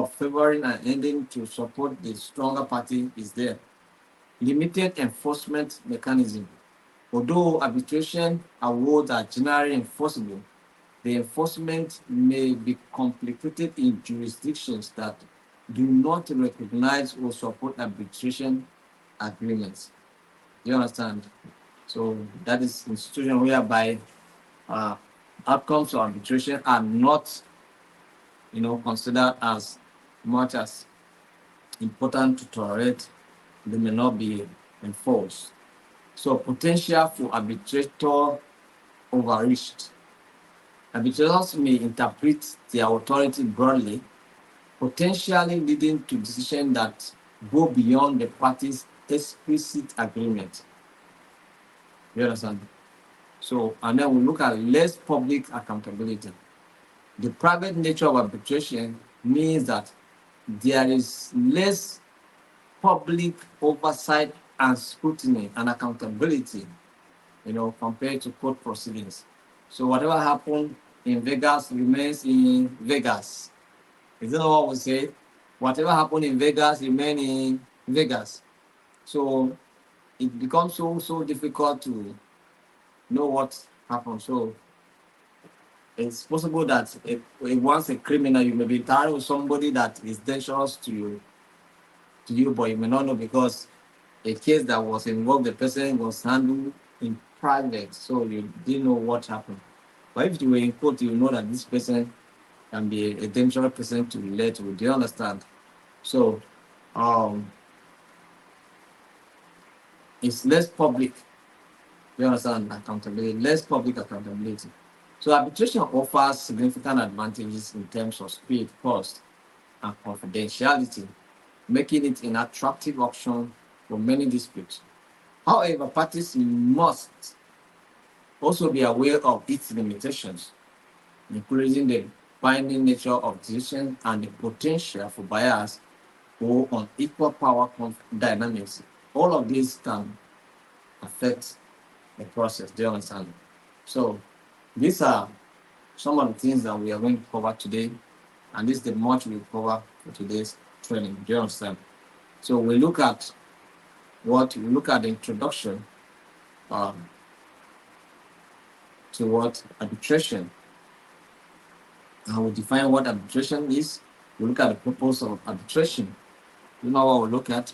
of favoring an ending to support the stronger party is there. Limited enforcement mechanism. Although arbitration awards are generally enforceable, the enforcement may be complicated in jurisdictions that do not recognize or support arbitration agreements. Do you understand? So that is institution whereby uh, outcomes of arbitration are not, considered as much as important to tolerate. They may not be enforced. So potential for arbitrator overreached. Arbitrators may interpret their authority broadly, potentially leading to decisions that go beyond the parties' explicit agreement. You understand? So, and then we look at less public accountability. The private nature of arbitration means that there is less public oversight and scrutiny and accountability, compared to court proceedings. So whatever happened in Vegas remains in Vegas. Is that what we say? Whatever happened in Vegas remains in Vegas. So it becomes so difficult to know what happened. So it's possible that if once a criminal, you may be tired with somebody that is dangerous to you, but you may not know because a case that was involved, the person was handled in private, so you didn't know what happened. But if you were in court, you know that this person can be a dangerous person to relate with. Do you understand? So it's less public. You understand? Accountability, less public accountability. So arbitration offers significant advantages in terms of speed, cost, and confidentiality, making it an attractive option for many disputes. However, parties must also be aware of its limitations, including the binding nature of decisions and the potential for bias or unequal power dynamics. All of these can affect the process. Do you understand? So these are some of the things that we are going to cover today, and this is the much we cover for today's training. Do you understand? So we look at the introduction to what arbitration. And we define what arbitration is. We look at the purpose of arbitration. You know what we look at,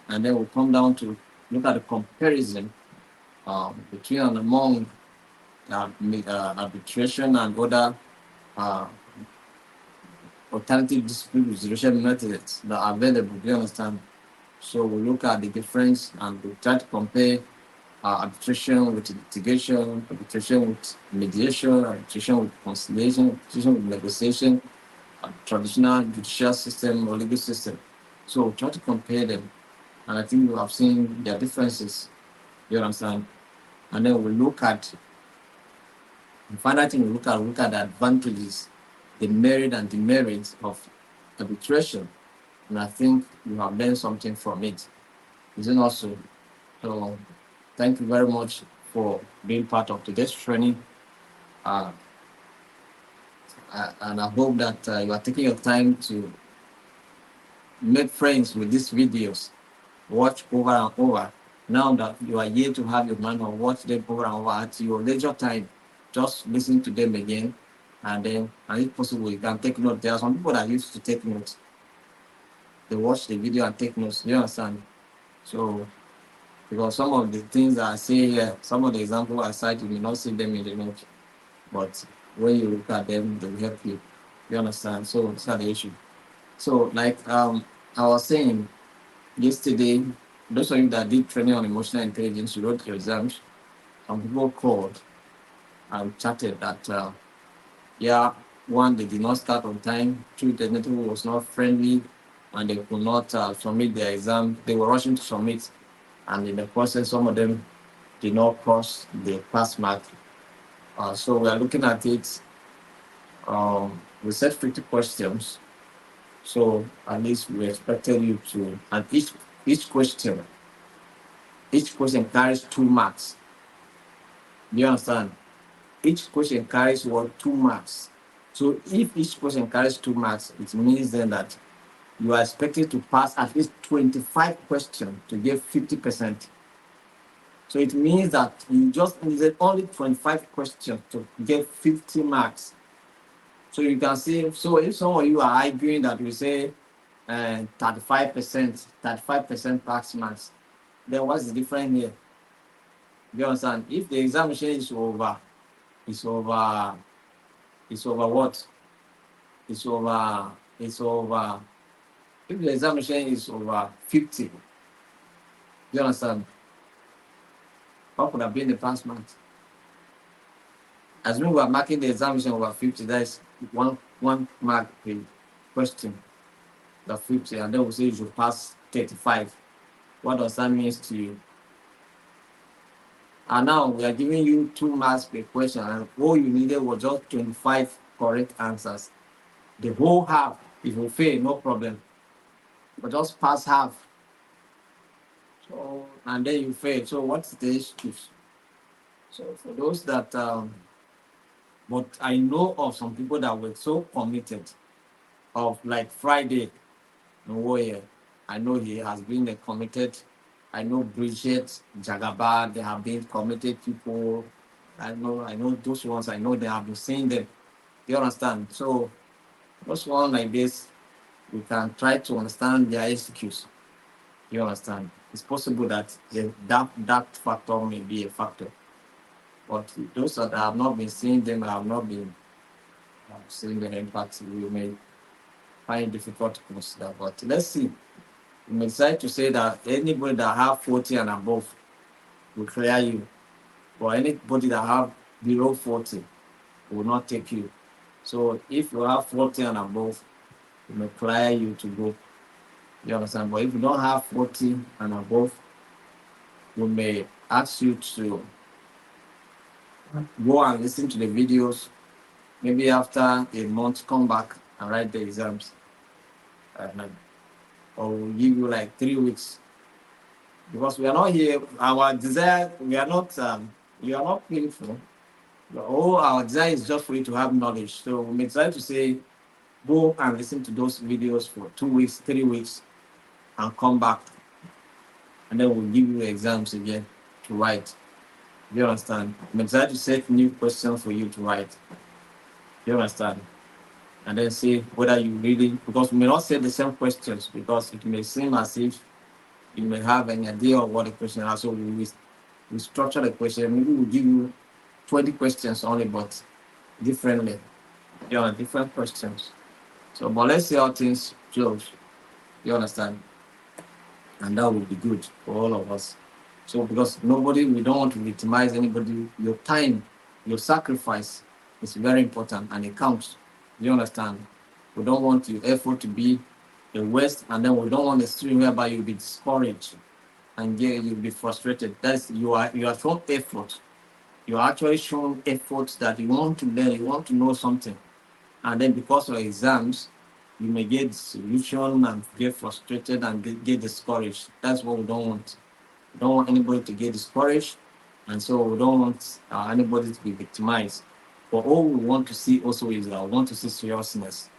and then we'll come down to look at the comparison between and among arbitration and other alternative dispute resolution methods that are available. Do you understand? So we look at the difference and we try to compare arbitration with litigation, arbitration with mediation, arbitration with conciliation, arbitration with negotiation, traditional judicial system or legal system. So we try to compare them, and I think we have seen their differences. You understand? And then we look at the final thing. We look at the advantages, the merit and demerits of arbitration, and I think you have learned something from it. Isn't also? So thank you very much for being part of today's training. And I hope that you are taking your time to make friends with these videos. Watch over and over. Now that you are here to have your manual, watch them over and over at your leisure time. Just listen to them again, and then, and if possible, you can take notes. There are some people that used to take notes. They watch the video and take notes. You understand? So, because some of the things that I say here, some of the examples I cite, you may not see them in the notes, but when you look at them, they will help you. You understand? So that's not the issue. So, like I was saying yesterday, those of you that did training on emotional intelligence, you wrote your exams. Some people called and chatted that one, they did not start on time. Two, the network was not friendly, and they could not submit their exam. They were rushing to submit, and in the process, some of them did not cross the pass mark. So we are looking at it. We set 50 questions. So at least we expected you to, and each question carries 2 marks. Do you understand? Each question carries 2 marks. So if each question carries 2 marks, it means then that you are expected to pass at least 25 questions to get 50%. So it means that you just needed only 25 questions to get 50 marks. So you can see, so if some of you are arguing that we say 35% pass marks, then what's the difference here? You understand? If the examination is over, it's over what? It's over, if the examination is over 50, you understand? What could have been the pass marks? As we were marking the examination over 50, that is one mark per question, the 50, and then we say you should pass 35. What does that mean to you? And now we are giving you 2 marks per question, and all you needed was just 25 correct answers. The whole half, if you fail, no problem, but just pass half. So, and then you fail. So what's the excuse? So for those that, but I know of some people that were so committed, of like Friday, Nwoye. I know he has been committed. I know Bridget, Jagaba, they have been committed people. I know those ones, I know they have been seeing them. You understand? So those ones like this, we can try to understand their excuse. You understand? It's possible that that factor may be a factor. But those that have not been seeing them, have not been seeing the impact, we may find it difficult to consider. But let's see. I'm excited to say that anybody that have 40 and above will clear you. Or anybody that have below 40 will not take you. So if you have 40 and above, it may clear you to go. You understand? But if you don't have 40 and above, we may ask you to go and listen to the videos. Maybe after a month, come back and write the exams. Or we'll give you like 3 weeks. Because we are not here, our desire, we are not painful. All our desire is just for you to have knowledge. So we decide to say, go and listen to those videos for 2 weeks, 3 weeks, and come back. And then we'll give you exams again to write. You understand? We decide to set new questions for you to write. You understand? And then see whether you really, because we may not set the same questions, because it may seem as if you may have an idea of what the question is. So we structure the question. Maybe we'll give you 20 questions only, but differently. Different questions. So, but let's see how things close. You understand? And that will be good for all of us. So, because we don't want to victimize anybody. Your time, your sacrifice is very important and it counts. You understand? We don't want your effort to be a waste, and then we don't want a stream whereby you'll be discouraged and you'll be frustrated. That's you are showing effort. You are actually showing effort that you want to learn, you want to know something. And then because of exams, you may get disillusioned and get frustrated and get discouraged. That's what we don't want. We don't want anybody to get discouraged, and so we don't want anybody to be victimized. But all we want to see also is we want to see seriousness.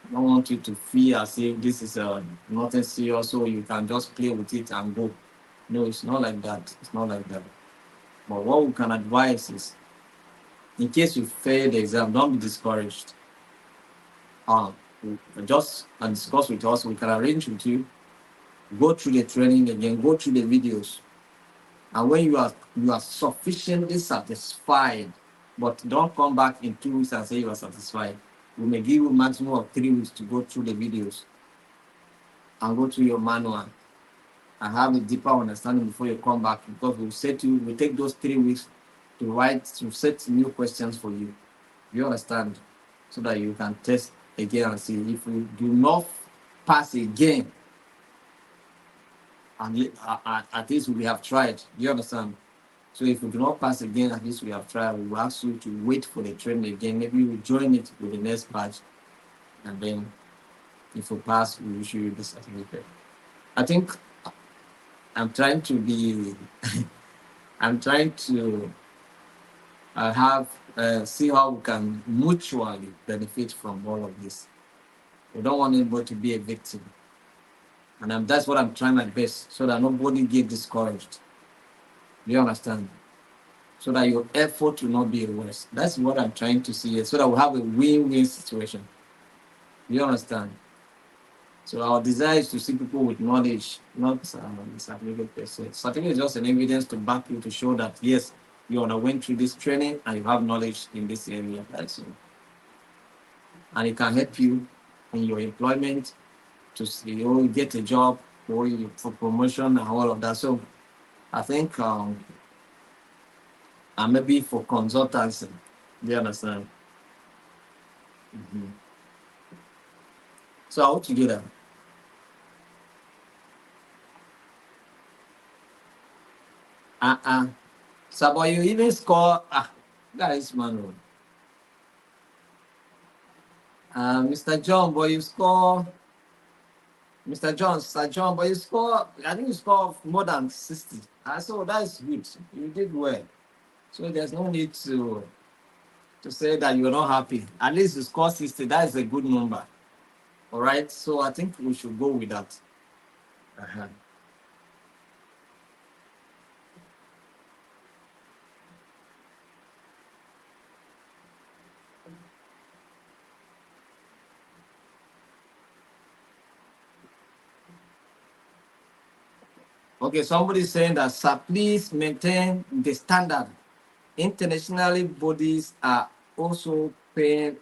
I don't want you to feel as if this is nothing serious, so you can just play with it and go. No, it's not like that. It's not like that. But what we can advise is, in case you fail the exam, don't be discouraged. Just discuss with us. We can arrange with you. Go through the training again. Go through the videos. And when you are sufficiently satisfied, but don't come back in 2 weeks and say you are satisfied. We may give you a maximum of 3 weeks to go through the videos and go through your manual and have a deeper understanding before you come back, because we'll take those 3 weeks to set new questions for you. You understand? So that you can test again and see if we do not pass again. And at least we have tried. You understand? So if we do not pass again, at least we have tried. We will ask you to wait for the training again. Maybe we'll join it with the next batch. And then if we pass, we will issue you the certificate. I think I'm trying to be, I'm trying to see how we can mutually benefit from all of this. We don't want anybody to be a victim. And that's what I'm trying my best so that nobody get discouraged. Do you understand? So that your effort will not be a waste. That's what I'm trying to see here, so that we have a win-win situation. Do you understand? So our desire is to see people with knowledge, not certificate per se. Certificate is just an evidence to back you to show that yes, you underwent through this training and you have knowledge in this area. That's it. And it can help you in your employment to see or get a job or for promotion and all of that. So I think and maybe for consultancy. Do you understand? Mhm. So all together. Uh-uh. So but you even score guys man. Mr. John, but you score Sir John, but you score I think you score more than 60. So that is good. You did well. So there's no need to say that you're not happy. At least you score 60. That is a good number. All right. So I think we should go with that. Uh-huh. Okay, somebody's saying that, sir, please maintain the standard. Internationally, bodies are also paying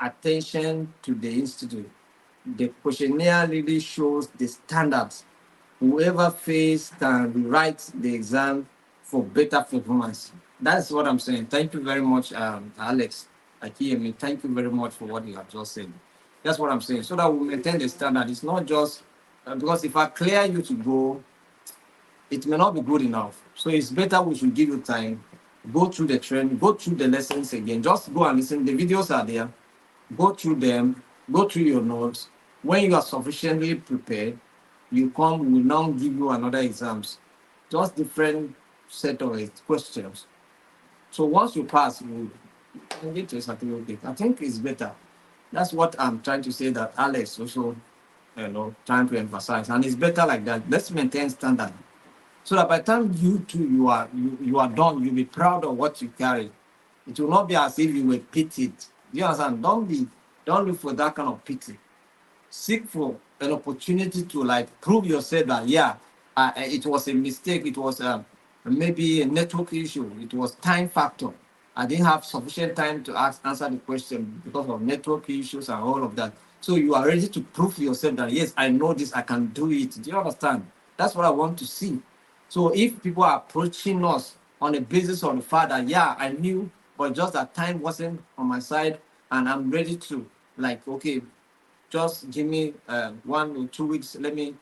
attention to the institute. The questionnaire really shows the standards. Whoever fails can rewrite the exam for better performance. That's what I'm saying. Thank you very much, Alex Akiyemi. Thank you very much for what you have just said. That's what I'm saying. So that we maintain the standard. It's not just because if I clear you to go, it may not be good enough. So it's better we should give you time, go through the training, go through the lessons again. Just go and listen. The videos are there. Go through them, go through your notes. When you are sufficiently prepared, you come, we'll now give you another exams. Just different set of questions. So once you pass, you can get your certificate. I think it's better. That's what I'm trying to say that Alex also trying to emphasize. And it's better like that. Let's maintain standard. So that by the time you are done, you'll be proud of what you carry. It will not be as if you were pitied. You understand? Don't look for that kind of pity. Seek for an opportunity to like prove yourself that yeah, it was a mistake. It was maybe a network issue. It was time factor. I didn't have sufficient time to answer the question because of network issues and all of that. So you are ready to prove to yourself that yes, I know this. I can do it. Do you understand? That's what I want to see. So if people are approaching us on the basis of the fact that yeah, I knew, but just that time wasn't on my side, and I'm ready to like okay, just give me 1 or 2 weeks. Let me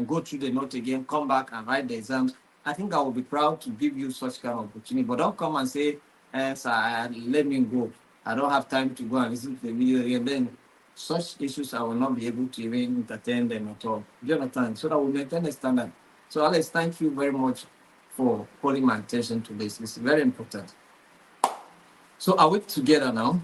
go through the note again, come back and write the exams. I think I will be proud to give you such kind of opportunity. But don't come and say, sir, let me go. I don't have time to go and listen to the video again. Then such issues I will not be able to even entertain them at all. Do you understand? So that we maintain a standard. So Alex, thank you very much for calling my attention to this. It's very important. So are we together now?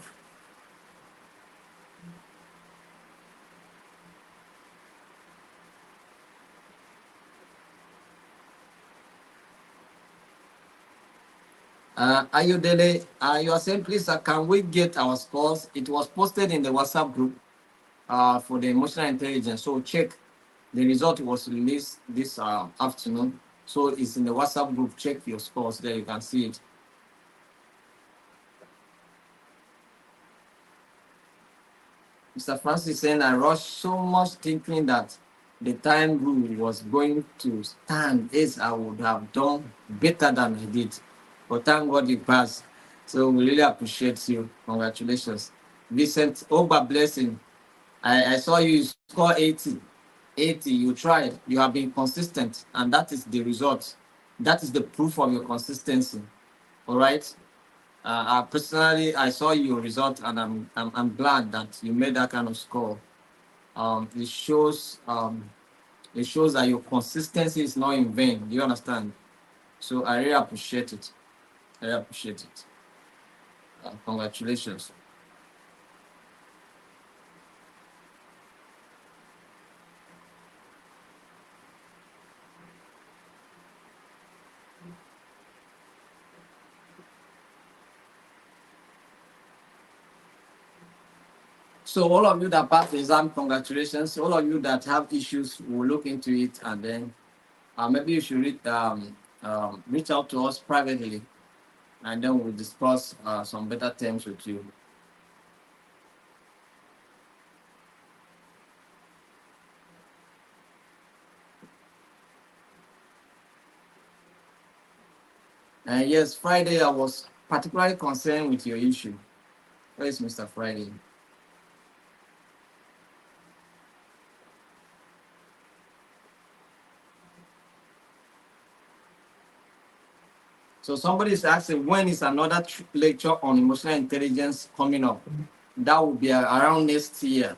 Ayodele, you are saying, please, can we get our scores? It was posted in the WhatsApp group for the emotional intelligence. So check. The result was released this afternoon. So it's in the WhatsApp group. Check your scores there. You can see it. Mr. Francis saying, I rushed so much thinking that the time rule was going to stand as I would have done better than I did. But thank God you passed. So we really appreciate you. Congratulations. Vincent, over blessing. I saw you score 80. 80, you tried. You have been consistent, and that is the result. That is the proof of your consistency. All right. Personally, I saw your result, and I'm glad that you made that kind of score. It shows that your consistency is not in vain. Do you understand? So I really appreciate it. I really appreciate it. Congratulations. So all of you that passed the exam, congratulations. All of you that have issues, we'll look into it, and then maybe you should reach out to us privately, and then we'll discuss some better terms with you. And yes, Friday, I was particularly concerned with your issue. Where is Mr. Friday? So somebody is asking, when is another lecture on emotional intelligence coming up? That will be around next year.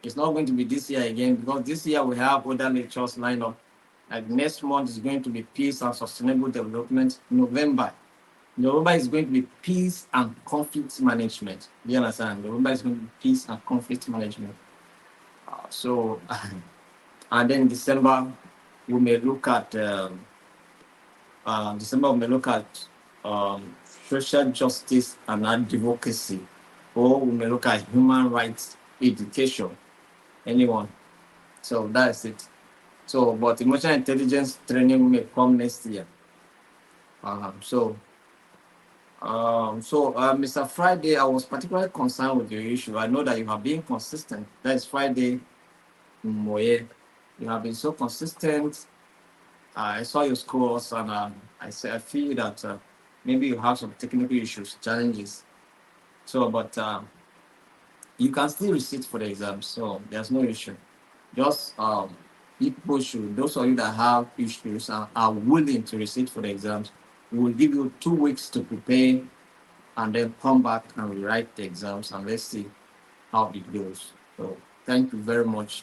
It's not going to be this year again, because this year we have other lectures lined up. Like next month is going to be peace and sustainable development. November is going to be peace and conflict management. Do you understand? November is going to be peace and conflict management. And then December we may look at social justice and advocacy, or we may look at human rights education. Anyone. So that's it. So, but emotional intelligence training may come next year. Mr. Friday, I was particularly concerned with your issue. I know that you have been consistent. That is Friday Moye. You have been so consistent. I saw your scores, and I feel that maybe you have some technical issues, challenges. So, but you can still receipt for the exam, so there's no issue. Just people should, those of you that have issues and are willing to receipt for the exams, we will give you 2 weeks to prepare, and then come back and rewrite the exams, and let's see how it goes. So thank you very much,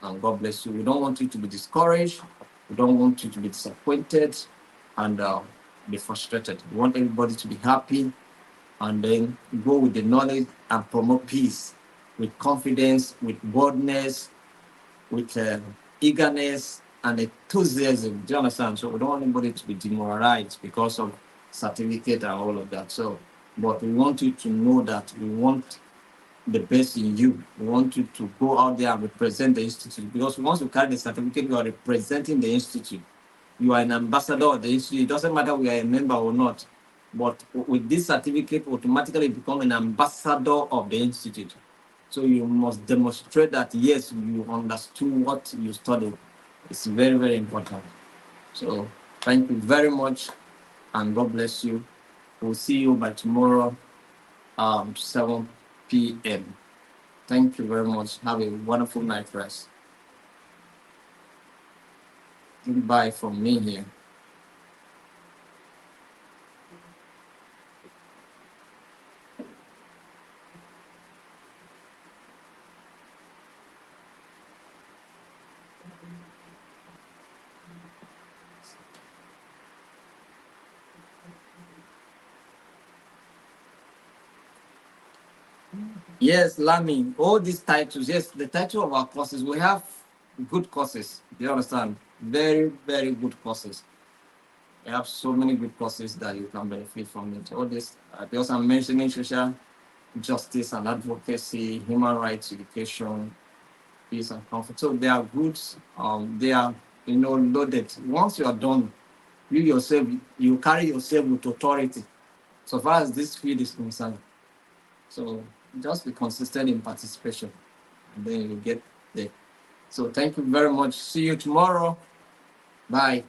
and God bless you. We don't want you to be discouraged. We don't want you to be disappointed and be frustrated. We want everybody to be happy, and then go with the knowledge and promote peace with confidence, with boldness, with eagerness and enthusiasm. Do you understand? So we don't want anybody to be demoralized because of certificate and all of that. So, but we want you to know that we want the best in you. We want you to go out there and represent the institute, because once you carry the certificate, you are representing the institute. You are an ambassador of the institute. It doesn't matter we are a member or not, but with this certificate, automatically become an ambassador of the institute. So you must demonstrate that, yes, you understood what you studied. It's very, very important. So thank you very much, and God bless you. We'll see you by tomorrow, 7 p.m. Thank you very much. Have a wonderful night rest. Goodbye from me here. Yes, Lami, all these titles, yes, the title of our courses, we have good courses. Do you understand? Very, very good courses. We have so many good courses that you can benefit from it. All this, because I'm mentioning social justice and advocacy, human rights education, peace and comfort. So they are good. They are, loaded. Once you are done, you yourself, you carry yourself with authority, so far as this field is concerned. So just be consistent in participation, and then you get there. So thank you very much. See you tomorrow. Bye.